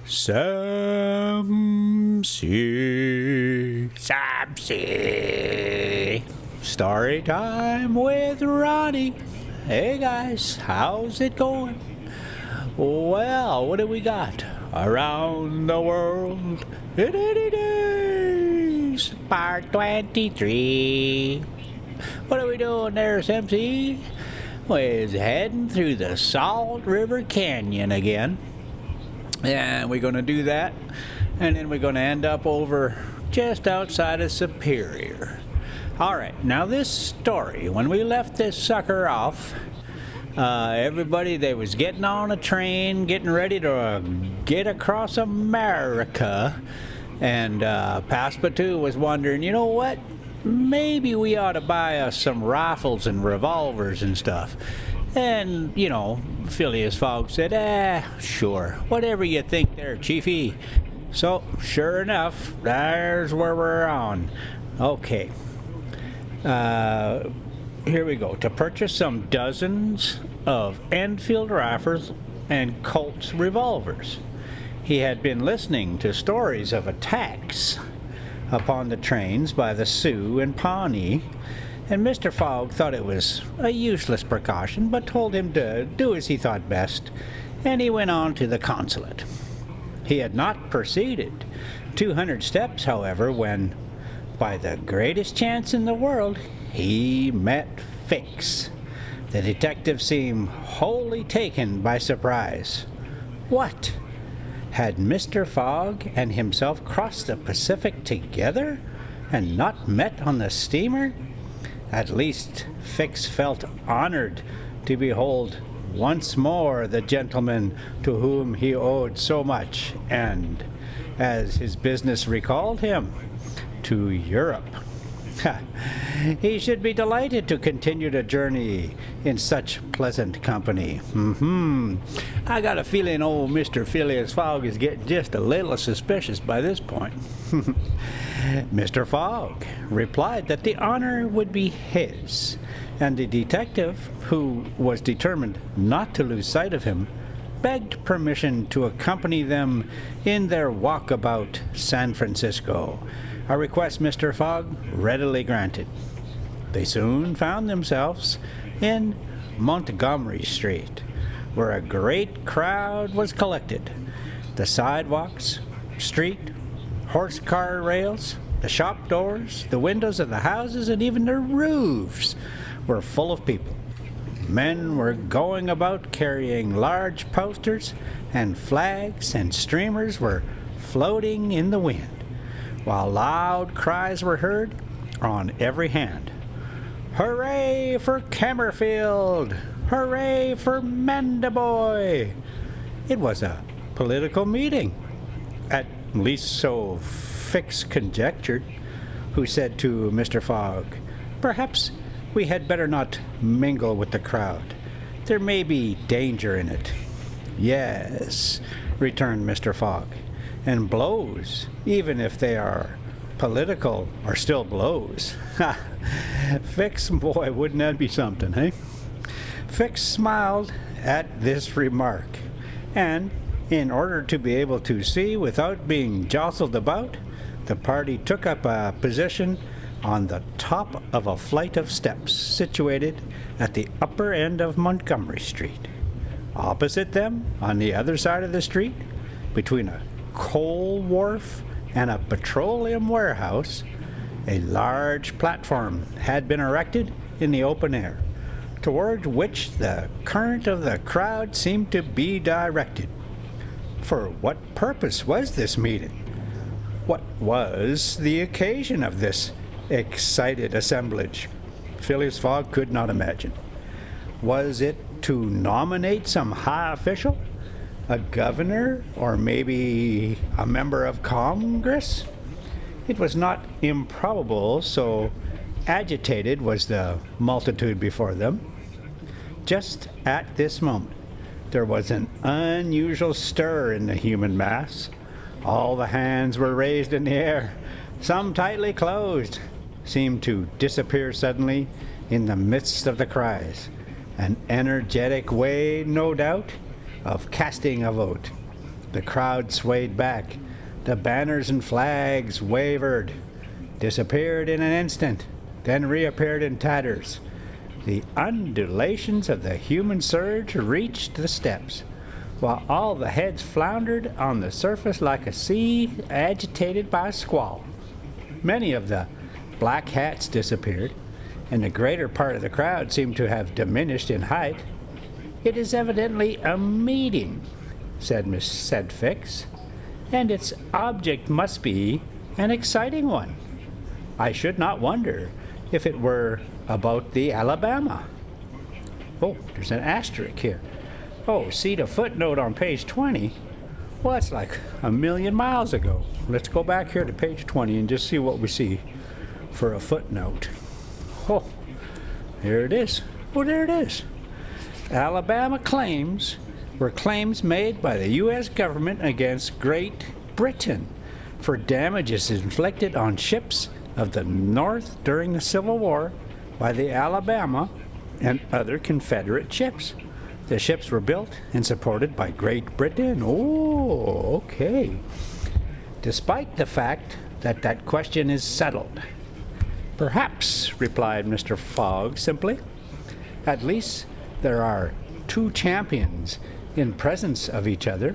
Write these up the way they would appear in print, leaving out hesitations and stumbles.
Samsy. Story time with Ronnie. Hey guys, how's it going? Well, what do we got? Around the world in 80 days, part 23. What are we doing there, Samsy? We're heading through the Salt River Canyon again. And we're going to do that, and then we're going to end up over just outside of Superior. Alright, now this story, when we left this sucker off, everybody, they was getting on a train, getting ready to get across America, and Passepartout was wondering, you know what, maybe we ought to buy us some rifles and revolvers and stuff. And, you know, Phileas Fogg said, sure, whatever you think there, Chiefy. So, sure enough, there's where we're on. Okay. Here we go. To purchase some dozens of Enfield rifles and Colt's revolvers. He had been listening to stories of attacks upon the trains by the Sioux and Pawnee, and Mr. Fogg thought it was a useless precaution, but told him to do as he thought best, and he went on to the consulate. He had not proceeded 200 steps, however, when, by the greatest chance in the world, he met Fix. The detective seemed wholly taken by surprise. What? Had Mr. Fogg and himself crossed the Pacific together, and not met on the steamer? At least Fix felt honored to behold once more the gentleman to whom he owed so much, and, as his business recalled him, to Europe. He should be delighted to continue the journey in such pleasant company. I got a feeling old Mr. Phileas Fogg is getting just a little suspicious by this point. Mr. Fogg replied that the honor would be his, and the detective, who was determined not to lose sight of him, begged permission to accompany them in their walk about San Francisco, a request Mr. Fogg readily granted. They soon found themselves in Montgomery Street, where a great crowd was collected. The sidewalks, street, horse car rails, the shop doors, the windows of the houses, and even the roofs were full of people. Men were going about carrying large posters, and flags and streamers were floating in the wind, while loud cries were heard on every hand. Hooray for Cammerfield! Hooray for Mandaboy! It was a political meeting. At least so Fix conjectured, who said to Mr. Fogg, "Perhaps we had better not mingle with the crowd. There may be danger in it." "Yes," returned Mr. Fogg, "and blows, even if they are political, are still blows." Ha! Fix, boy, wouldn't that be something, eh? Fix smiled at this remark, and, in order to be able to see without being jostled about, the party took up a position on the top of a flight of steps situated at the upper end of Montgomery Street. Opposite them, on the other side of the street, between a coal wharf and a petroleum warehouse, a large platform had been erected in the open air, toward which the current of the crowd seemed to be directed. For what purpose was this meeting? What was the occasion of this excited assemblage? Phileas Fogg could not imagine. Was it to nominate some high official? A governor, or maybe a member of Congress? It was not improbable, so agitated was the multitude before them. Just at this moment, there was an unusual stir in the human mass. All the hands were raised in the air. Some, tightly closed, seemed to disappear suddenly in the midst of the cries. An energetic way, no doubt, of casting a vote. The crowd swayed back. The banners and flags wavered, disappeared in an instant, then reappeared in tatters. The undulations of the human surge reached the steps, while all the heads floundered on the surface like a sea agitated by a squall. Many of the black hats disappeared, and the greater part of the crowd seemed to have diminished in height. "It is evidently a meeting," said Fix, "and its object must be an exciting one. I should not wonder if it were about the Alabama." Oh, there's an asterisk here. Oh, see the footnote on page 20? Well, that's like a million miles ago. Let's go back here to page 20 and just see what we see for a footnote. Oh, here it is. Oh, there it is. Alabama claims were claims made by the U.S. government against Great Britain for damages inflicted on ships of the North during the Civil War by the Alabama and other Confederate ships. The ships were built and supported by Great Britain. Oh, okay. Despite the fact that that question is settled. "Perhaps," replied Mr. Fogg simply. "At least there are two champions in presence of each other,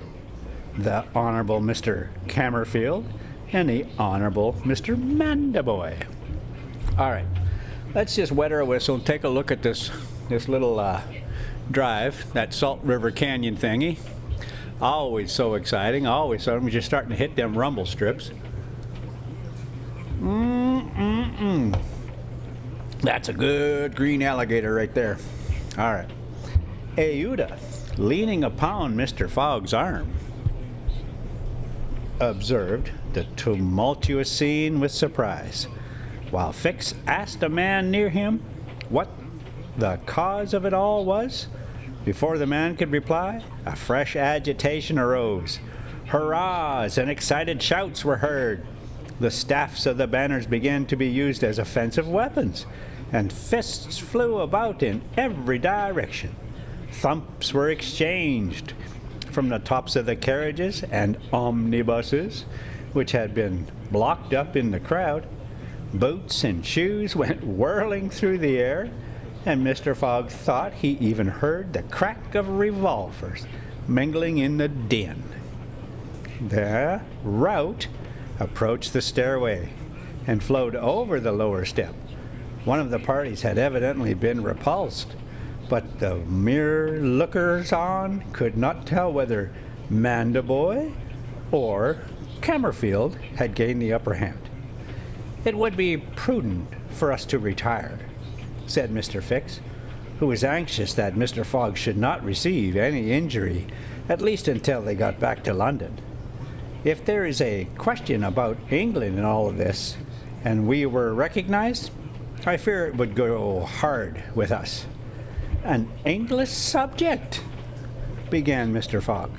the Honorable Mr. Cammerfield and the Honorable Mr. Mandaboy." All right, let's just wet our whistle and take a look at this little drive, that Salt River Canyon thingy. Always so exciting, always so. We're just starting to hit them rumble strips. That's a good green alligator right there. All right. Euda, leaning upon Mr. Fogg's arm, observed the tumultuous scene with surprise, while Fix asked a man near him what the cause of it all was. Before the man could reply, a fresh agitation arose. Hurrahs and excited shouts were heard. The staffs of the banners began to be used as offensive weapons, and fists flew about in every direction. Thumps were exchanged from the tops of the carriages and omnibuses, which had been blocked up in the crowd. Boots and shoes went whirling through the air, and Mr. Fogg thought he even heard the crack of revolvers mingling in the din. The rout approached the stairway and flowed over the lower step. One of the parties had evidently been repulsed, but the mere lookers-on could not tell whether Mandaboy or Cammerfield had gained the upper hand. "It would be prudent for us to retire," said Mr. Fix, who was anxious that Mr. Fogg should not receive any injury, at least until they got back to London. "If there is a question about England in all of this, and we were recognized, I fear it would go hard with us." "An English subject," began Mr. Fogg.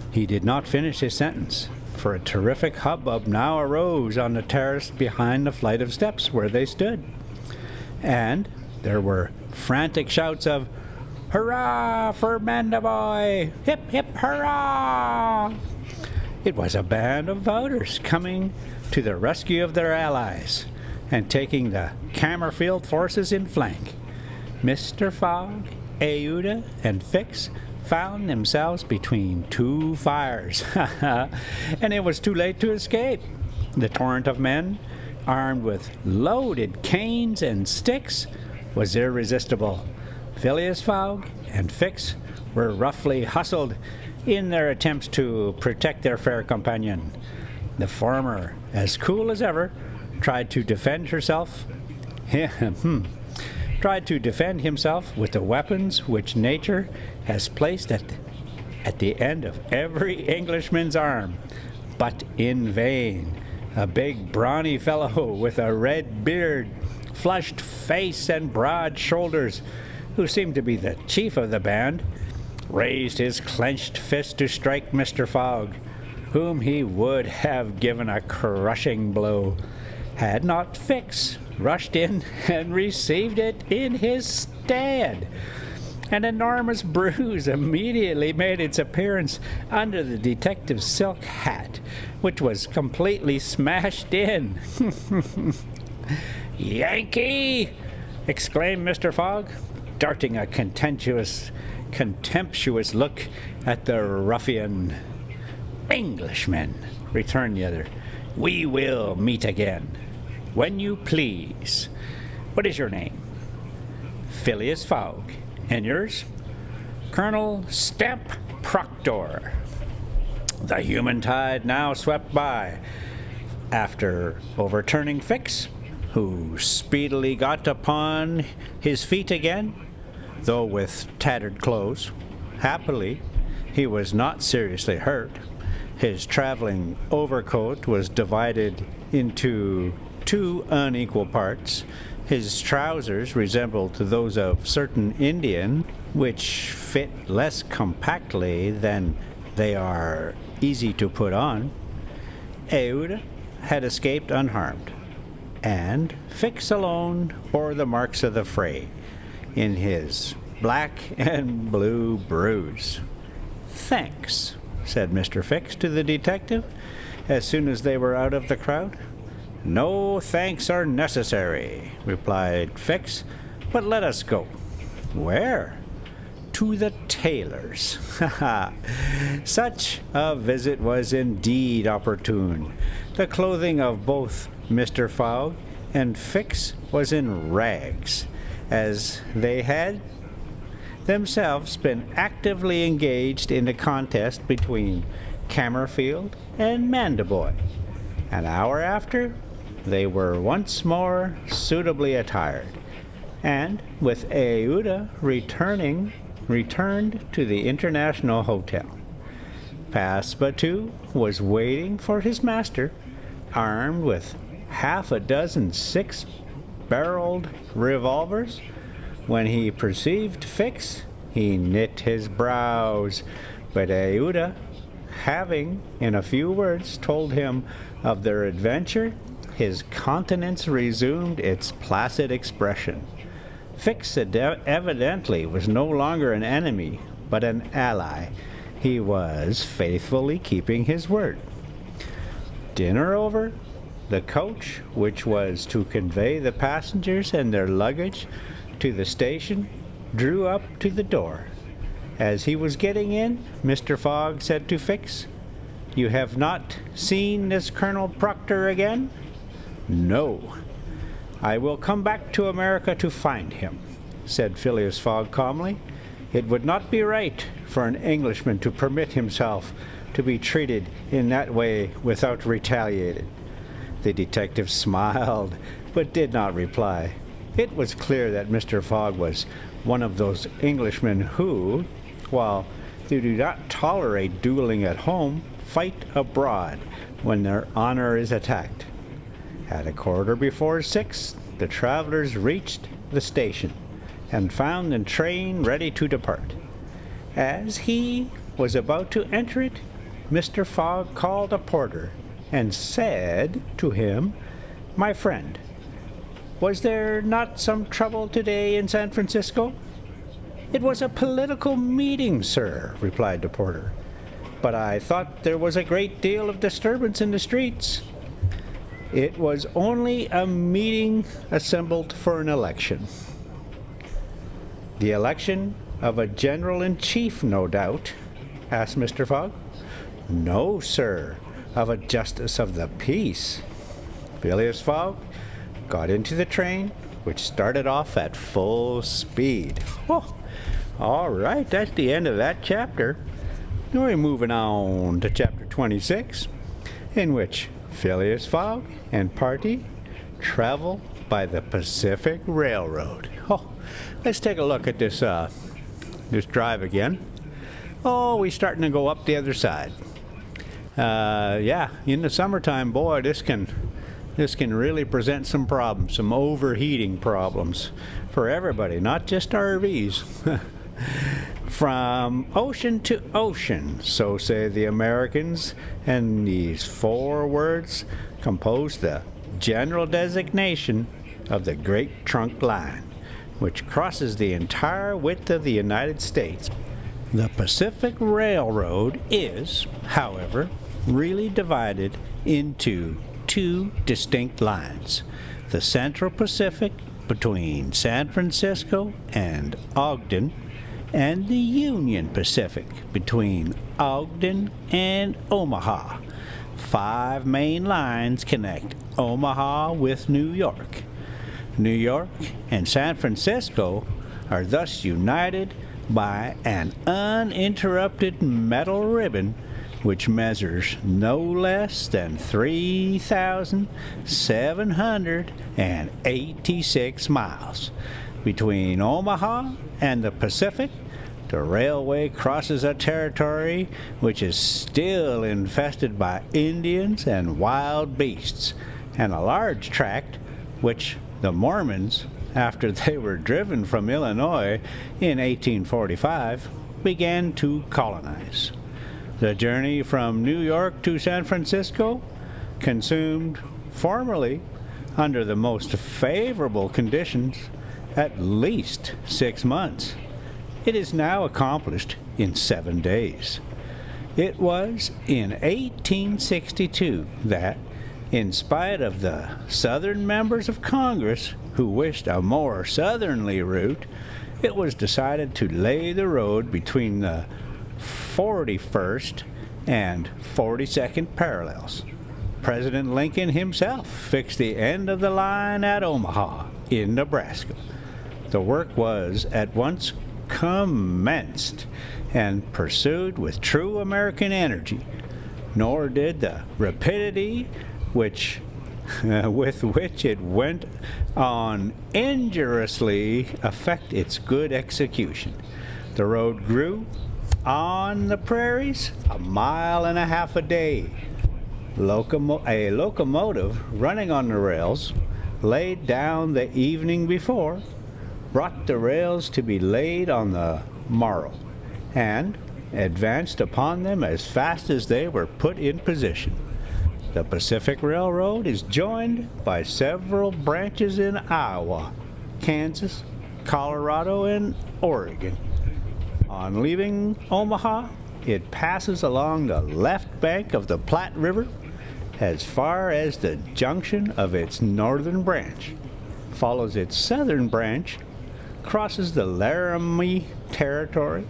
He did not finish his sentence, for a terrific hubbub now arose on the terrace behind the flight of steps where they stood, and there were frantic shouts of "Hurrah for Mandaboy! Hip, hip, hurrah!" It was a band of voters coming to the rescue of their allies and taking the Cammerfield forces in flank. Mr. Fogg, Euda, and Fix found themselves between two fires, and it was too late to escape. The torrent of men, armed with loaded canes and sticks, was irresistible. Phileas Fogg and Fix were roughly hustled in their attempts to protect their fair companion. The former, as cool as ever, tried to defend himself with the weapons which nature has placed at the end of every Englishman's arm, but in vain. A big, brawny fellow with a red beard, flushed face, and broad shoulders, who seemed to be the chief of the band, raised his clenched fist to strike Mr. Fogg, whom he would have given a crushing blow, had not Fix rushed in and received it in his stead. An enormous bruise immediately made its appearance under the detective's silk hat, which was completely smashed in. "Yankee!" exclaimed Mr. Fogg, darting a contemptuous look at the ruffian. "Englishman," returned the other. "We will meet again. When you please. What is your name?" "Phileas Fogg. And yours?" "Colonel Stamp Proctor." The human tide now swept by. After overturning Fix, who speedily got upon his feet again, though with tattered clothes. Happily, he was not seriously hurt. His traveling overcoat was divided into 2 unequal parts. His trousers resembled those of certain Indian, which fit less compactly than they are easy to put on. Aouda had escaped unharmed, and Fix alone bore the marks of the fray in his black and blue bruise. "Thanks," said Mr. Fix to the detective, as soon as they were out of the crowd. "No thanks are necessary," replied Fix, "but let us go." "Where?" "To the tailor's." Such a visit was indeed opportune. The clothing of both Mr. Fogg and Fix was in rags, as they had themselves been actively engaged in a contest between Cammerfield and Mandaboy. An hour after, they were once more suitably attired, and with Aouda returned to the International Hotel. Passepartout was waiting for his master, armed with half a dozen 6-barreled revolvers. When he perceived Fix, he knit his brows, but Aouda, having in a few words told him of their adventure, his countenance resumed its placid expression. Fix evidently was no longer an enemy, but an ally. He was faithfully keeping his word. Dinner over, the coach, which was to convey the passengers and their luggage to the station, drew up to the door. As he was getting in, Mr. Fogg said to Fix, "You have not seen this Colonel Proctor again?" "No." "I will come back to America to find him," said Phileas Fogg calmly. "It would not be right for an Englishman to permit himself to be treated in that way without retaliating." The detective smiled, but did not reply. It was clear that Mr. Fogg was one of those Englishmen who, while they do not tolerate dueling at home, fight abroad when their honor is attacked. At 6:15, the travelers reached the station and found the train ready to depart. As he was about to enter it, Mr. Fogg called a porter and said to him, "My friend, was there not some trouble today in San Francisco?" "It was a political meeting, sir," replied the porter. "But I thought there was a great deal of disturbance in the streets." "It was only a meeting assembled for an election." "The election of a general-in-chief, no doubt?" asked Mr. Fogg. "No, sir, of a justice of the peace." Phileas Fogg got into the train, which started off at full speed. Oh, all right, that's the end of that chapter. Now we're moving on to chapter 26, in which Phileas Fogg and party travel by the Pacific Railroad. Oh, let's take a look at this drive again. Oh, we're starting to go up the other side. Yeah, in the summertime, boy, this can really present some problems, some overheating problems for everybody, not just RVs. From ocean to ocean, so say the Americans, and these 4 words compose the general designation of the Great Trunk Line. which crosses the entire width of the United States. The Pacific Railroad is, however, really divided into two distinct lines: the Central Pacific between San Francisco and Ogden, and the Union Pacific between Ogden and Omaha. 5 main lines connect Omaha with New York. New York and San Francisco are thus united by an uninterrupted metal ribbon which measures no less than 3,786 miles. Between Omaha and the Pacific, the railway crosses a territory which is still infested by Indians and wild beasts, and a large tract which the Mormons, after they were driven from Illinois in 1845, began to colonize. The journey from New York to San Francisco consumed, formerly, under the most favorable conditions, at least 6 months. It is now accomplished in 7 days. It was in 1862 that, in spite of the Southern members of Congress who wished a more southerly route, it was decided to lay the road between the 41st and 42nd parallels. President Lincoln himself fixed the end of the line at Omaha, in Nebraska. The work was at once commenced and pursued with true American energy, nor did the rapidity with which it went on injuriously affect its good execution. The road grew on the prairies 1.5 miles a day. A locomotive running on the rails, laid down the evening before, brought the rails to be laid on the morrow, and advanced upon them as fast as they were put in position. The Pacific Railroad is joined by several branches in Iowa, Kansas, Colorado, and Oregon. On leaving Omaha, it passes along the left bank of the Platte River as far as the junction of its northern branch, follows its southern branch, crosses the Laramie Territory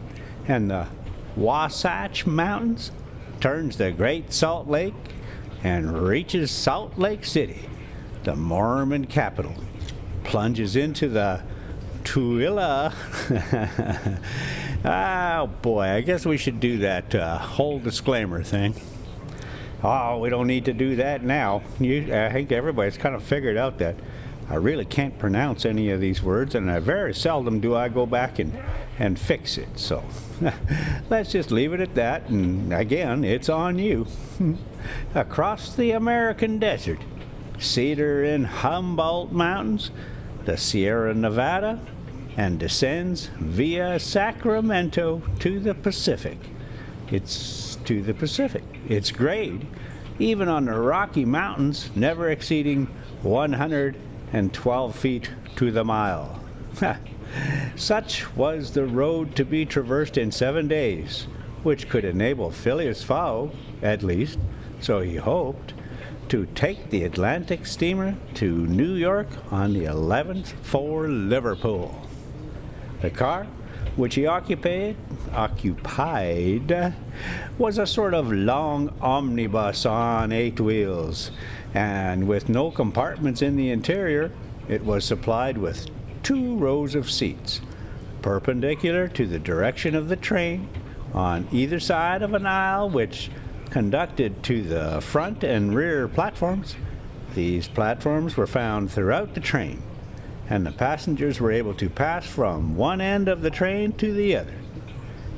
and the Wasatch Mountains, turns the Great Salt Lake, and reaches Salt Lake City, the Mormon capital, plunges into the Tooele. Oh boy, I guess we should do that whole disclaimer thing. Oh, we don't need to do that now. I think everybody's kind of figured out that I really can't pronounce any of these words, and very seldom do I go back and fix it. So let's just leave it at that, and again, it's on you. Across the American desert, Cedar and Humboldt Mountains, the Sierra Nevada, and descends via Sacramento to the Pacific. Its grade, even on the Rocky Mountains, never exceeding 112 feet to the mile. Such was the road to be traversed in 7 days, which could enable Phileas Fogg, at least, so he hoped, to take the Atlantic steamer to New York on the 11th for Liverpool. The car, which he occupied, was a sort of long omnibus on 8 wheels, and with no compartments in the interior, it was supplied with 2 rows of seats, perpendicular to the direction of the train, on either side of an aisle which conducted to the front and rear platforms. These platforms were found throughout the train, and the passengers were able to pass from one end of the train to the other.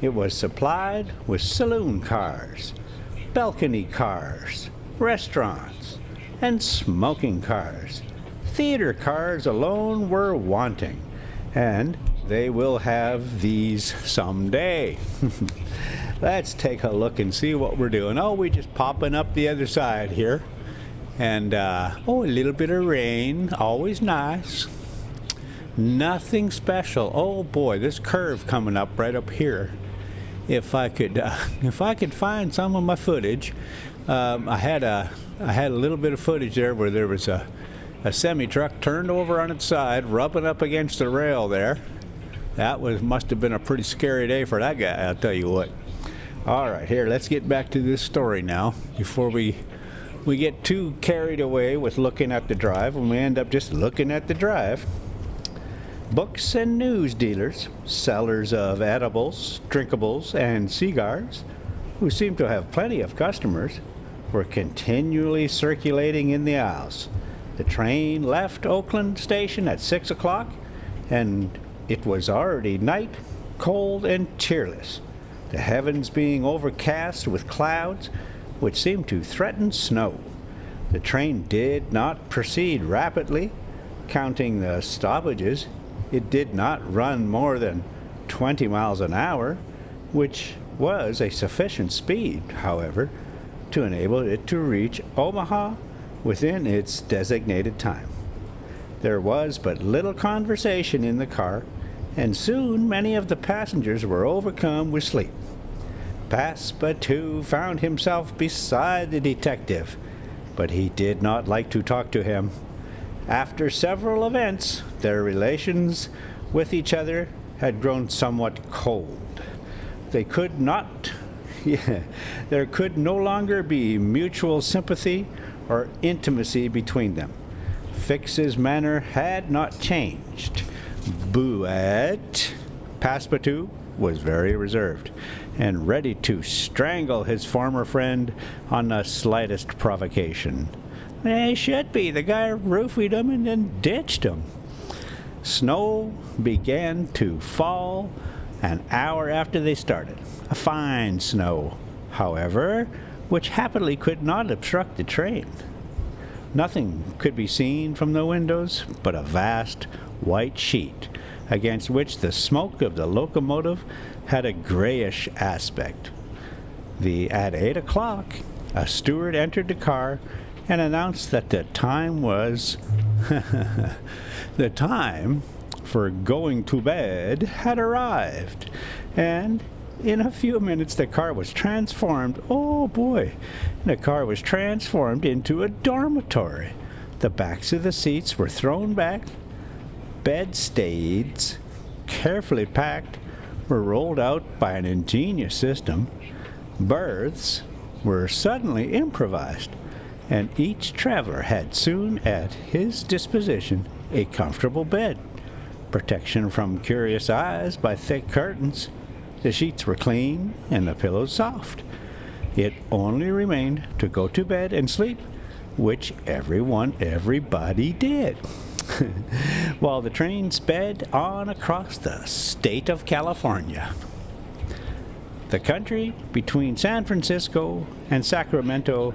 It was supplied with saloon cars, balcony cars, restaurants, and smoking cars. Theater cars alone were wanting, and they will have these someday. Let's take a look and see what we're doing. Oh, we're just popping up the other side here. And, a little bit of rain, always nice. Nothing special. Oh boy, this curve coming up right up here. If I could find some of my footage, I had a little bit of footage there where there was a semi truck turned over on its side, rubbing up against the rail there. That must have been a pretty scary day for that guy, I'll tell you what. All right, here, let's get back to this story now before we get too carried away with looking at the drive, and we end up just looking at the drive. Books and news dealers, sellers of edibles, drinkables, and cigars, who seemed to have plenty of customers, were continually circulating in the aisles. The train left Oakland Station at 6 o'clock, and it was already night, cold and cheerless, the heavens being overcast with clouds which seemed to threaten snow. The train did not proceed rapidly. Counting the stoppages, it did not run more than 20 miles an hour, which was a sufficient speed, however, to enable it to reach Omaha within its designated time. There was but little conversation in the car, and soon many of the passengers were overcome with sleep. Passepartout found himself beside the detective, but he did not like to talk to him. After several events, their relations with each other had grown somewhat cold. There could no longer be mutual sympathy or intimacy between them. Fix's manner had not changed, but Passepartout was very reserved and ready to strangle his former friend on the slightest provocation. They should be. The guy roofied him and then ditched him. Snow began to fall an hour after they started. A fine snow, however, which happily could not obstruct the train. Nothing could be seen from the windows but a vast white sheet, against which the smoke of the locomotive had a grayish aspect. At 8 o'clock, a steward entered the car and announced that the time was the time for going to bed had arrived, and in a few minutes the car was transformed. Oh boy, the car was transformed into a dormitory. The backs of the seats were thrown back, bedsteads, carefully packed, were rolled out by an ingenious system. Berths were suddenly improvised, and each traveler had soon at his disposition a comfortable bed, protection from curious eyes by thick curtains. The sheets were clean and the pillows soft. It only remained to go to bed and sleep, which everybody did. While the train sped on across the state of California. The country between San Francisco and Sacramento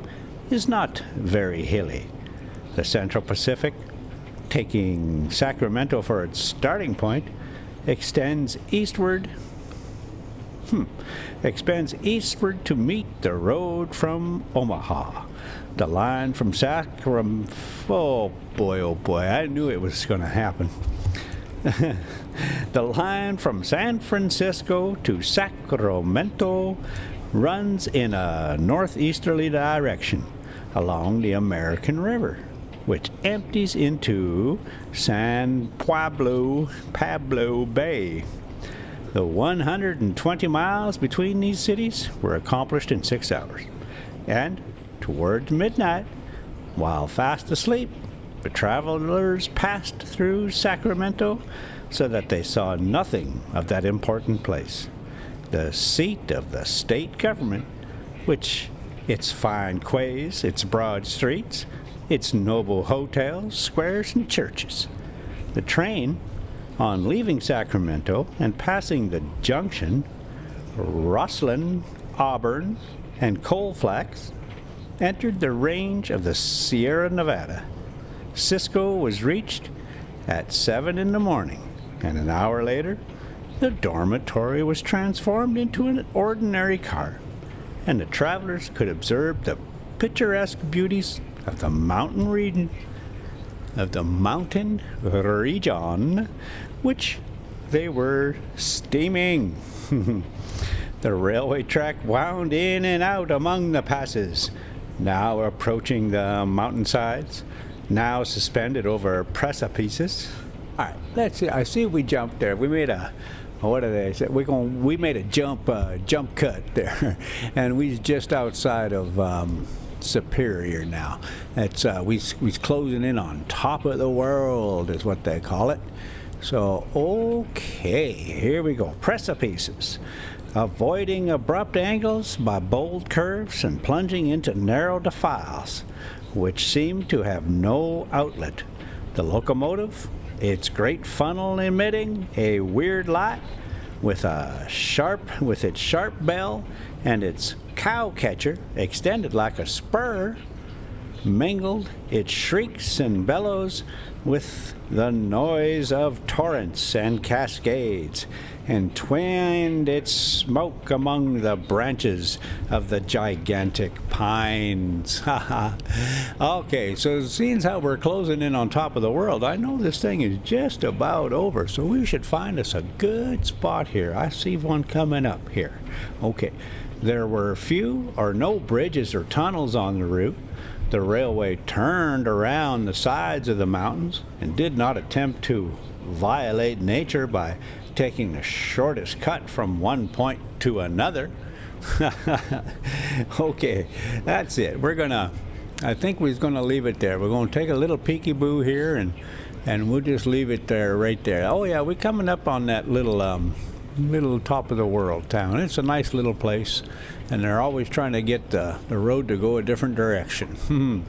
is not very hilly. The Central Pacific, taking Sacramento for its starting point, extends eastward to meet the road from Omaha. The line from Sacramento, oh boy, I knew it was going to happen. The line from San Francisco to Sacramento runs in a northeasterly direction along the American River, which empties into San Pablo Bay. The 120 miles between these cities were accomplished in 6 hours, and toward midnight, while fast asleep, the travelers passed through Sacramento so that they saw nothing of that important place, the seat of the state government, which its fine quays, its broad streets, its noble hotels, squares, and churches. The train, on leaving Sacramento and passing the junction, Rosslyn, Auburn, and Colfax, entered the range of the Sierra Nevada. Cisco was reached at 7 in the morning, and an hour later, the dormitory was transformed into an ordinary car, and the travelers could observe the picturesque beauties of the mountain region of the Mountain Region, which they were steaming. The railway track wound in and out among the passes, now approaching the mountainsides, now suspended over precipices. All right, let's see. I see we jumped there. We made a, what do they say? We made a jump cut there, and we just outside of Superior now. That's we's closing in on top of the world is what they call it. So okay, here we go. Precipices. Avoiding abrupt angles by bold curves and plunging into narrow defiles, which seem to have no outlet. The locomotive, its great funnel emitting a weird light with its sharp bell and its cow catcher extended like a spur, mingled its shrieks and bellows with the noise of torrents and cascades, and twined its smoke among the branches of the gigantic pines. Okay, so seeing how we're closing in on top of the world, I know this thing is just about over, so we should find us a good spot here. I see one coming up here. Okay, there were few or no bridges or tunnels on the route. The railway turned around the sides of the mountains and did not attempt to violate nature by taking the shortest cut from one point to another. Okay, that's it. I think we're gonna leave it there. We're gonna take a little peekaboo here and we'll just leave it there, right there. Oh yeah, we're coming up on that little top of the world town. It's a nice little place, and they're always trying to get the road to go a different direction.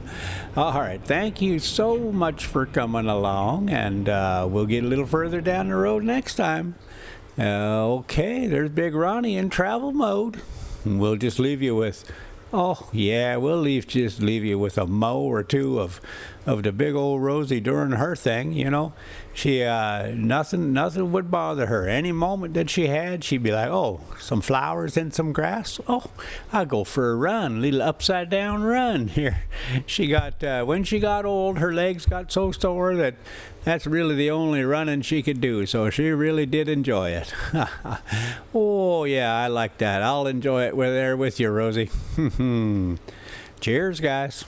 All right, thank you so much for coming along, and we'll get a little further down the road next time. Okay, there's Big Ronnie in travel mode. We'll just leave you with, oh yeah, just leave you with a mo or two of the big old Rosie during her thing. You know, she nothing would bother her. Any moment that she had, she'd be like, oh, some flowers and some grass. Oh, I'll go for a run, little upside down run here. She got when she got old, her legs got so sore that that's really the only running she could do. So she really did enjoy it. Oh yeah, I like that. I'll enjoy it with you, Rosie. Cheers, guys.